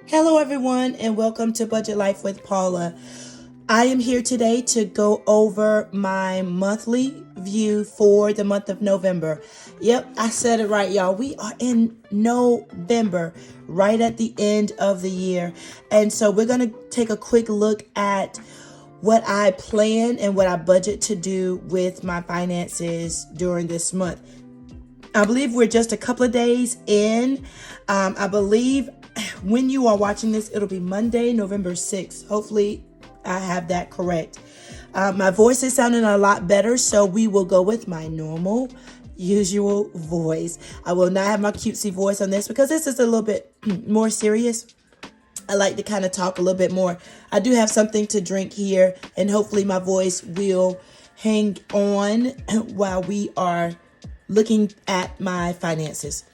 Hello, everyone, and welcome to Budget Life with Paula. I am here today to go over my monthly view for the month of November. Yep, I said it right, y'all. We are in November, right at the end of the year. And so we're going to take a quick look at what I plan and what I budget to do with my finances during this month. I believe we're just a couple of days in. I believe when you are watching this, it'll be Monday, November 6th. Hopefully, I have that correct. My voice is sounding a lot better, so we will go with my normal, usual voice. I will not have my cutesy voice on this because this is a little bit more serious. I like to kind of talk a little bit more. I do have something to drink here, and hopefully my voice will hang on while we are looking at my finances.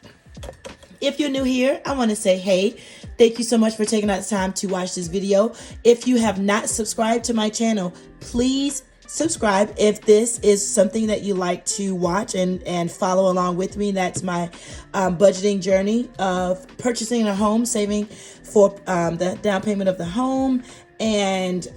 If you're new here, I want to say, hey, thank you so much for taking out the time to watch this video. If you have not subscribed to my channel, please subscribe if this is something that you like to watch and follow along with me. That's my budgeting journey of purchasing a home, saving for the down payment of the home, and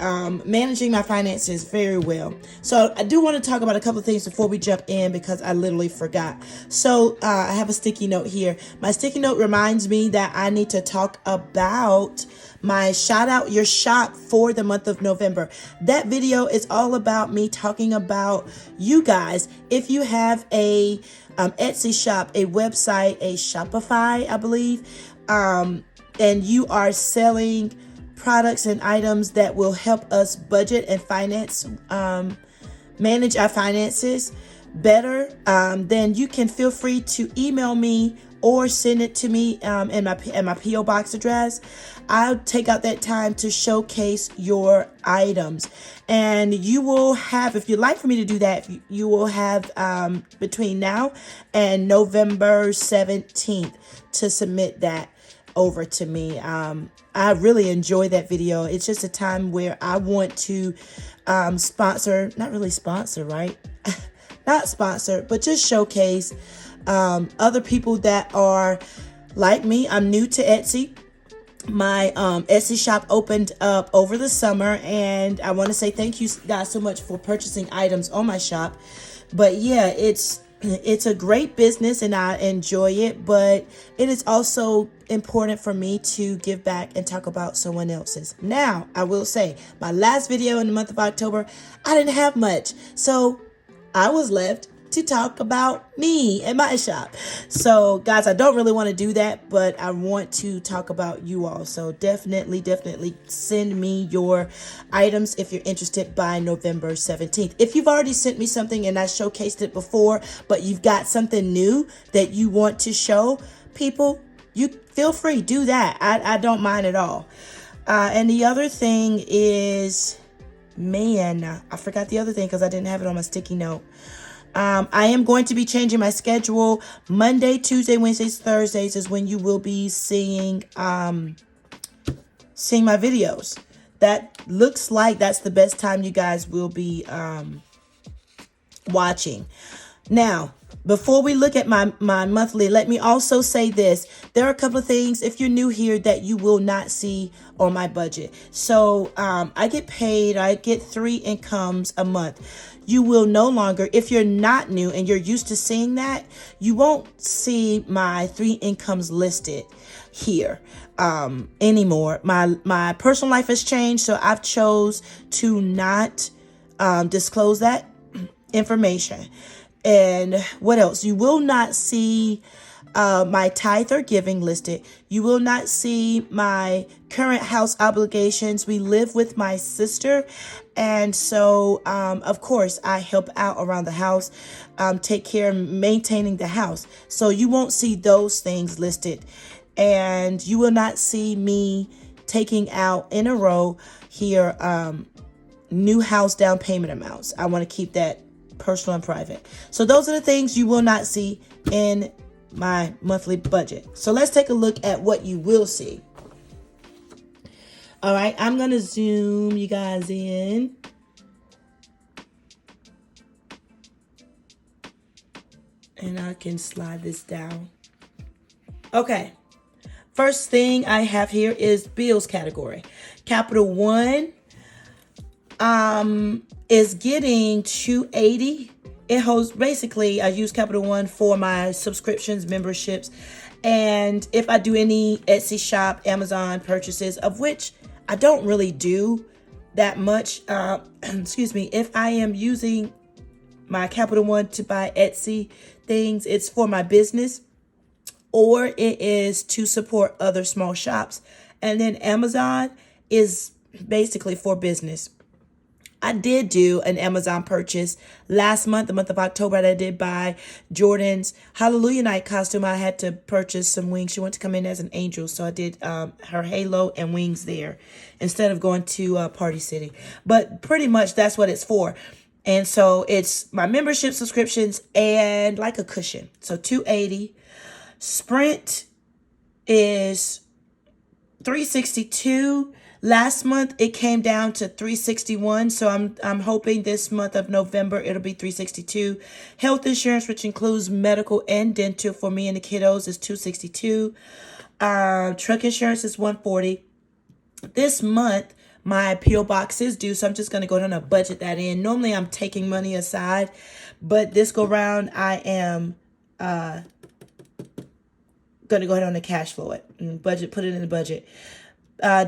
managing my finances very well. So I do want to talk about a couple of things before we jump in because I literally forgot. So I have a sticky note here. My sticky note reminds me that I need to talk about my shout out your shop for the month of November. That video is all about me talking about you guys. If you have a Etsy shop, a website, a Shopify, I believe, and you are selling products and items that will help us budget and finance, manage our finances better, then you can feel free to email me or send it to me in my P.O. box address. I'll take out that time to showcase your items. And you will have, if you'd like for me to do that, you will have between now and November 17th to submit that over to me. I really enjoy that video. It's just a time where I want to sponsor, not really sponsor, right? Not sponsor, but just showcase other people that are like me. I'm new to Etsy. My Etsy shop opened up over the summer, and I want to say thank you guys so much for purchasing items on my shop. But yeah, it's a great business and I enjoy it, but it is also important for me to give back and talk about someone else's. Now, I will say, my last video in the month of October, I didn't have much. So I was left to talk about me and my shop. So guys, I don't really want to do that, but I want to talk about you all. So definitely send me your items if you're interested by November 17th. If you've already sent me something and I showcased it before, but you've got something new that you want to show people, you feel free, do that. I don't mind at all. And the other thing is, man, I forgot the other thing because I didn't have it on my sticky note. I am going to be changing my schedule. Monday, Tuesday, Wednesdays, Thursdays is when you will be seeing my videos. That looks like that's the best time you guys will be watching. Now, before we look at my monthly, let me also say this. There are a couple of things, if you're new here, that you will not see on my budget. So I get paid, I get 3 incomes a month. You will no longer, if you're not new and you're used to seeing that, you won't see my 3 incomes listed here anymore. My personal life has changed, so I've chose to not disclose that information. And what else? You will not see my tithe or giving listed. You will not see my current house obligations. We live with my sister. And so, of course, I help out around the house, take care of maintaining the house. So you won't see those things listed. And you will not see me taking out in a row here new house down payment amounts. I want to keep that personal and private. So those are the things you will not see in my monthly budget. So let's take a look at what you will see. All right, I'm going to zoom you guys in. And I can slide this down. Okay. First thing I have here is bills category. Capital One is getting $280. It holds, basically, I use Capital One for my subscriptions, memberships, and if I do any Etsy shop, Amazon purchases, of which I don't really do that much. Excuse me. If I am using my Capital One to buy Etsy things, it's for my business, or it is to support other small shops. And then Amazon is basically for business. I did do an Amazon purchase last month, the month of October. I did buy Jordan's Hallelujah Night costume. I had to purchase some wings. She wanted to come in as an angel, so I did her halo and wings there instead of going to Party City. But pretty much that's what it's for. And so it's my membership, subscriptions, and like a cushion. So $280. Sprint is $362. Last month it came down to $361, so I'm hoping this month of November it'll be $362. Health insurance, which includes medical and dental for me and the kiddos, is $262. Truck insurance is $140. This month my P.O. box is due, so I'm just gonna go down and budget that in. Normally I'm taking money aside, but this go round I am gonna go ahead on the cash flow it and budget, put it in the budget.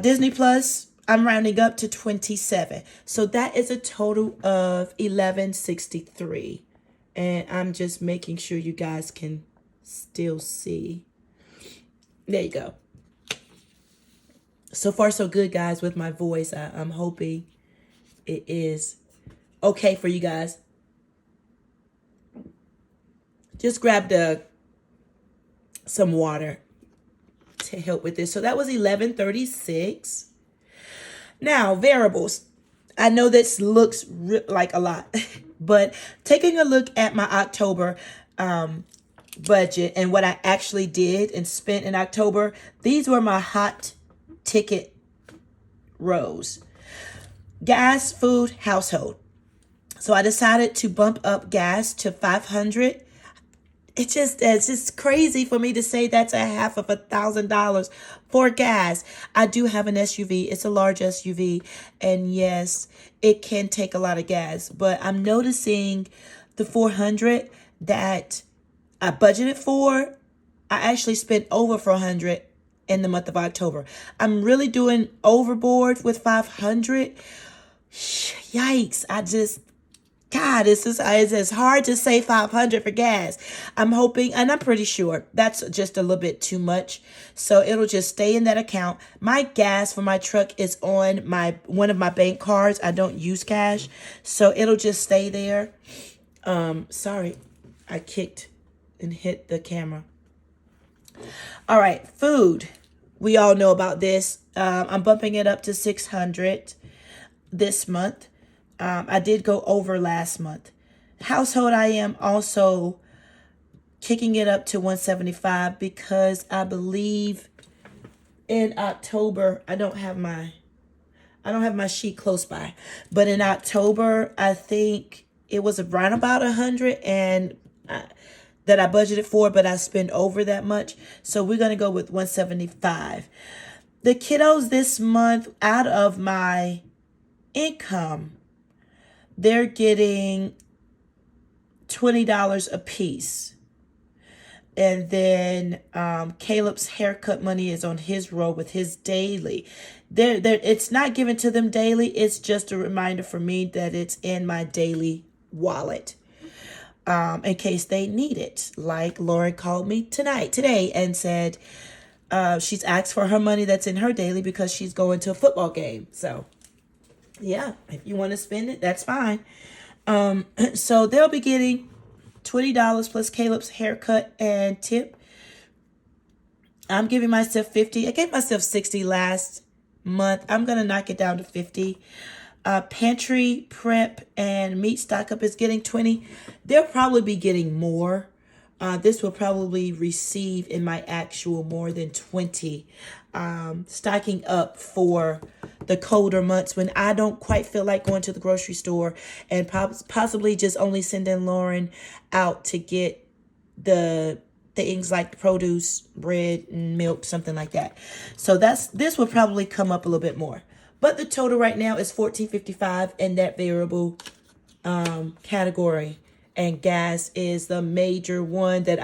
Disney Plus, I'm rounding up to $27. So that is a total of $11.63. And I'm just making sure you guys can still see. There you go. So far, so good, guys, with my voice. I'm hoping it is okay for you guys. Just grabbed some water to help with this. So that was $11.36. Now, variables. I know this looks like a lot, but taking a look at my October budget and what I actually did and spent in October, these were my hot ticket rows. Gas, food, household. So I decided to bump up gas to $500. It's just crazy for me to say that's a half of $1,000 for gas. I do have an SUV. It's a large SUV. And yes, it can take a lot of gas. But I'm noticing the $400 that I budgeted for, I actually spent over $400 in the month of October. I'm really doing overboard with $500. Yikes. God, it's hard to say $500 for gas. I'm hoping, and I'm pretty sure that's just a little bit too much. So it'll just stay in that account. My gas for my truck is on one of my bank cards. I don't use cash, so it'll just stay there. Sorry, I kicked and hit the camera. All right, food. We all know about this. I'm bumping it up to $600 this month. I did go over last month. Household, I am also kicking it up to $175 because I believe in October, I don't have my sheet close by, but in October, I think it was around about $100 and that I budgeted for, but I spent over that much. So we're going to go with $175. The kiddos this month, out of my income, they're getting $20 a piece. And then Caleb's haircut money is on his roll with his daily. It's not given to them daily. It's just a reminder for me that it's in my daily wallet in case they need it. Like Lauren called me today, and said she's asked for her money that's in her daily because she's going to a football game. So yeah, if you want to spend it, that's fine. So they'll be getting $20 plus Caleb's haircut and tip. I'm giving myself $50. I gave myself $60 last month. I'm going to knock it down to $50. Pantry prep and meat stock up is getting $20. They'll probably be getting more. This will probably receive in my actual more than $20. Stocking up for the colder months when I don't quite feel like going to the grocery store, and possibly just only sending Lauren out to get the things like produce, bread, and milk, something like that. So this will probably come up a little bit more. But the total right now is $14.55 in that variable category. And gas is the major one that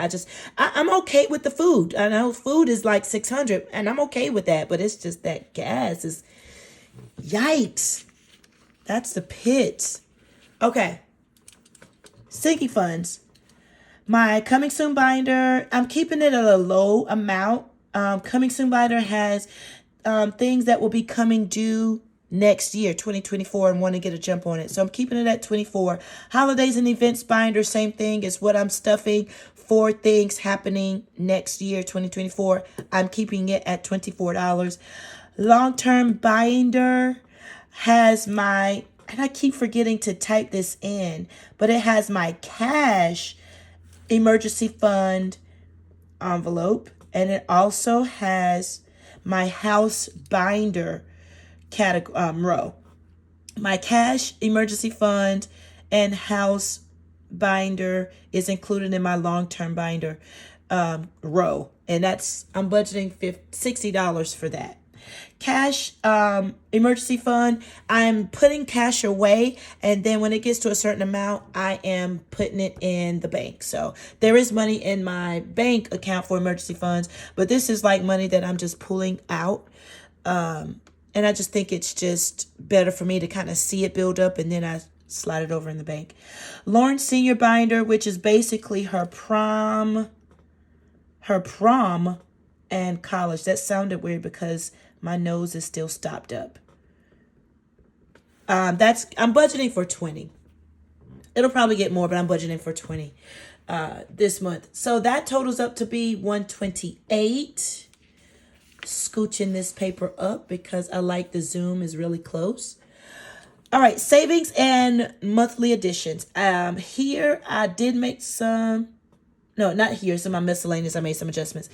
I'm okay with the food. I know food is like $600 and I'm okay with that, but it's just that gas is, yikes. That's the pits. Okay. Sinking funds. My coming soon binder, I'm keeping it at a low amount. Coming soon binder has things that will be coming due next year, 2024, and want to get a jump on it. So I'm keeping it at 24. Holidays and events binder, same thing, is what I'm stuffing for things happening next year, 2024. I'm keeping it at $24. Long-term binder has my, and I keep forgetting to type this in, but it has my cash emergency fund envelope, and it also has my house binder row. My cash emergency fund and house binder is included in my long-term binder row, and I'm budgeting $60 for that. Cash emergency fund, I'm putting cash away, and then when it gets to a certain amount, I am putting it in the bank. So there is money in my bank account for emergency funds, but this is like money that I'm just pulling out. And I just think it's just better for me to kind of see it build up, and then I slide it over in the bank. Lauren Senior Binder, which is basically her prom and college. That sounded weird because my nose is still stopped up. I'm budgeting for 20. It'll probably get more, but I'm budgeting for 20 this month. So that totals up to be $128. Scooching this paper up because I like the zoom is really close. All right, savings and monthly additions. Here I did make some, no, not here. So my miscellaneous, I made some adjustments.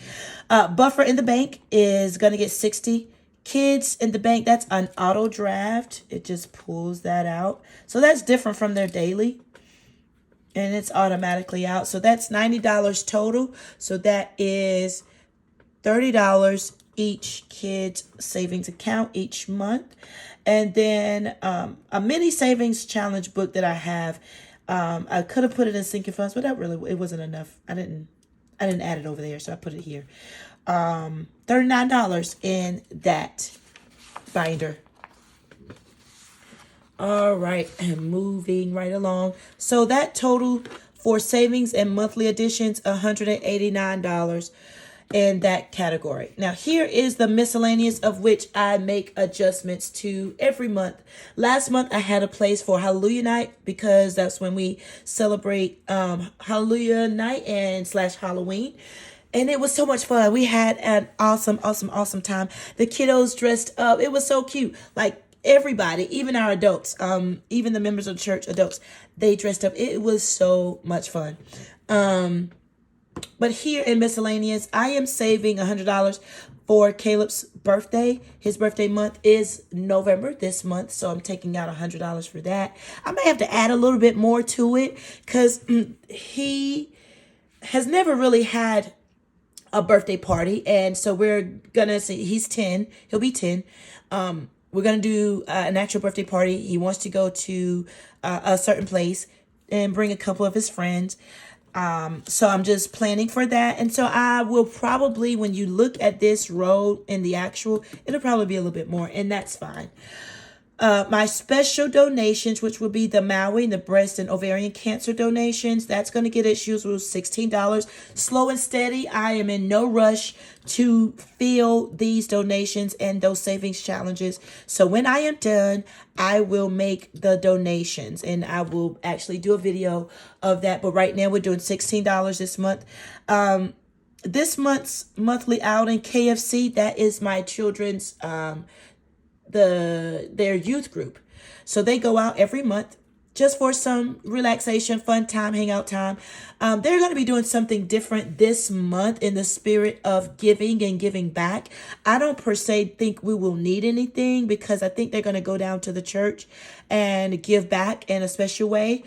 Buffer in the bank is going to get 60. Kids in the bank, that's an auto draft. It just pulls that out. So that's different from their daily. And it's automatically out. So that's $90 total. So that is $30 each kid's savings account each month. And then a mini savings challenge book that I have. I could have put it in sinking funds, but it wasn't enough. I didn't add it over there, so I put it here. $39 in that binder. All right, and moving right along. So that total for savings and monthly additions, $189 in that category. Now here is the miscellaneous, of which I make adjustments to every month. Last month I had a place for Hallelujah Night because that's when we celebrate Hallelujah Night and / Halloween. And it was so much fun. We had an awesome time. The kiddos dressed up. It was so cute. Like everybody, even our adults, even the members of the church, adults, they dressed up. It was so much fun. But here in miscellaneous, I am saving $100 for Caleb's birthday. His birthday month is November this month, so I'm taking out $100 for that. I may have to add a little bit more to it because he has never really had a birthday party, and so we're gonna see. He's 10. He'll be 10. We're gonna do an actual birthday party. He wants to go to a certain place and bring a couple of his friends. So I'm just planning for that. And so I will probably, when you look at this row in the actual, it'll probably be a little bit more, and that's fine. My special donations, which will be the Maui, the breast and ovarian cancer donations, that's going to get its usual $16. Slow and steady. I am in no rush to fill these donations and those savings challenges. So when I am done, I will make the donations and I will actually do a video of that. But right now we're doing $16 this month. This month's monthly outing, KFC, that is my children's their youth group. So they go out every month just for some relaxation, fun time, hangout time. They're going to be doing something different this month in the spirit of giving and giving back. I don't per se think we will need anything because I think they're going to go down to the church and give back in a special way.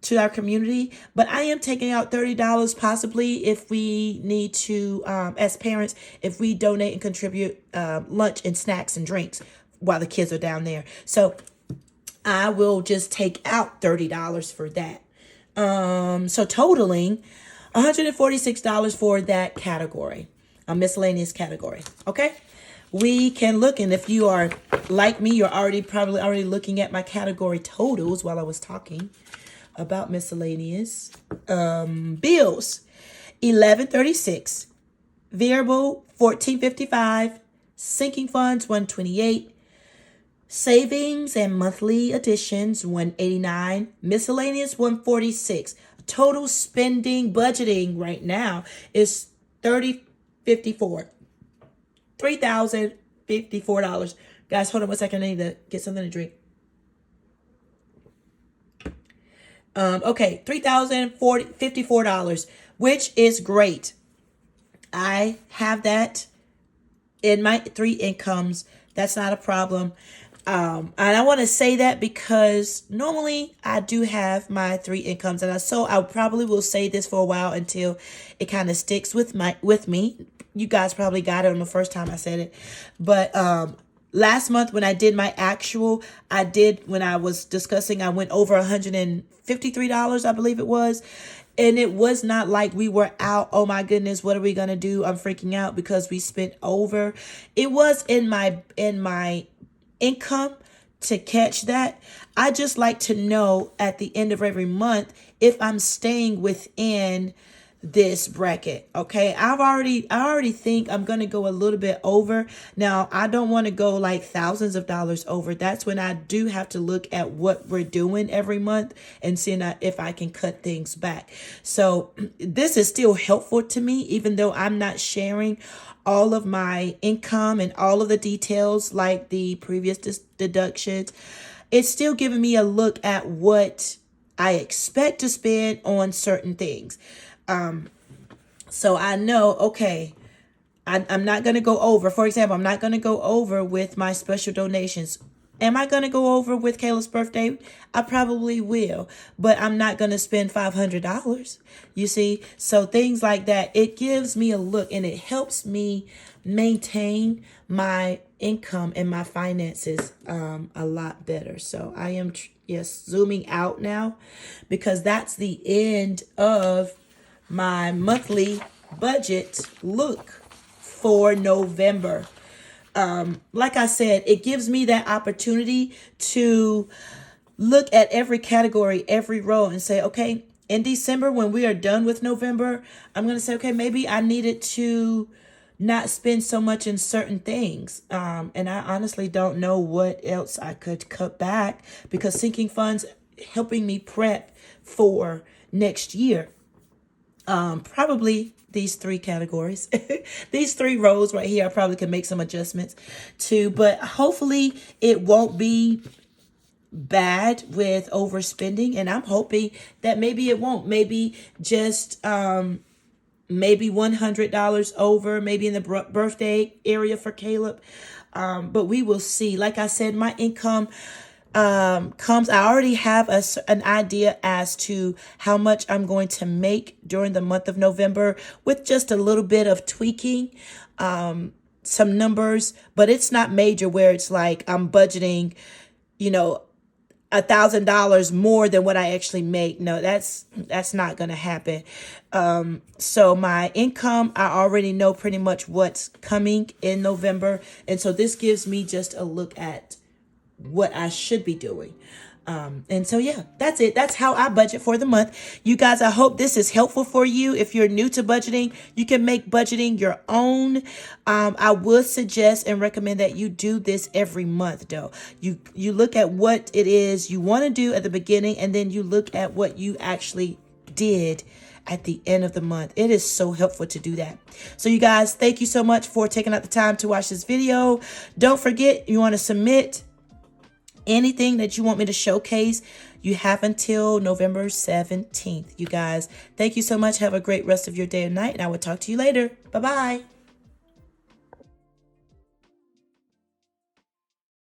to our community. But I am taking out $30 possibly if we need to, as parents, if we donate and contribute lunch and snacks and drinks while the kids are down there. So I will just take out $30 for that. So totaling $146 for that category, a miscellaneous category. Okay. We can look, and if you are like me, you're probably already looking at my category totals while I was talking about miscellaneous. Bills, $11.36, variable $14.55, sinking funds $128, savings and monthly additions $189, miscellaneous $146. Total spending budgeting right now is $3,054. Guys, hold on 1 second. I need to get something to drink. Okay, $3,054, which is great. I have that in my 3 incomes. That's not a problem. And I want to say that because normally I do have my 3 incomes, and so I probably will say this for a while until it kind of sticks with me. You guys probably got it on the first time I said it, but last month when I did my actual, when I was discussing, I went over $153, I believe it was. And it was not like we were out, oh my goodness, what are we going to do? I'm freaking out because we spent over. It was in my income to catch that. I just like to know at the end of every month if I'm staying within this bracket. Okay, I already think I'm gonna go a little bit over. Now I don't want to go like thousands of dollars over. That's when I do have to look at what we're doing every month and seeing if I can cut things back. So this is still helpful to me, even though I'm not sharing all of my income and all of the details like the previous deductions. It's still giving me a look at what I expect to spend on certain things. So I know, okay, I'm not going to go over. For example, I'm not going to go over with my special donations. Am I going to go over with Kayla's birthday? I probably will, but I'm not going to spend $500. You see? So things like that, it gives me a look and it helps me maintain my income and my finances a lot better. So I am, zooming out now because that's the end of my monthly budget look for November. Like I said, it gives me that opportunity to look at every category, every row, and say, okay, in December, when we are done with November, I'm going to say, okay, maybe I needed to not spend so much in certain things. And I honestly don't know what else I could cut back because sinking funds helping me prep for next year. Probably these 3 categories, these 3 rows right here, I probably could make some adjustments to, but hopefully it won't be bad with overspending. And I'm hoping that maybe it won't, maybe just, maybe $100 over, maybe in the birthday area for Caleb. But we will see. Like I said, my income I already have an idea as to how much I'm going to make during the month of November with just a little bit of tweaking, some numbers, but it's not major where it's like I'm budgeting, $1,000 more than what I actually make. No, that's not going to happen. So my income, I already know pretty much what's coming in November. And so this gives me just a look at what I should be doing. And so, yeah, that's it. That's how I budget for the month. You guys, I hope this is helpful for you. If you're new to budgeting, you can make budgeting your own. I would suggest and recommend that you do this every month, though. You look at what it is you want to do at the beginning, and then you look at what you actually did at the end of the month. It is so helpful to do that. So you guys, thank you so much for taking out the time to watch this video. Don't forget, you want to submit anything that you want me to showcase. You have until November 17th, you guys. Thank you so much. Have a great rest of your day and night, and I will talk to you later. Bye-bye.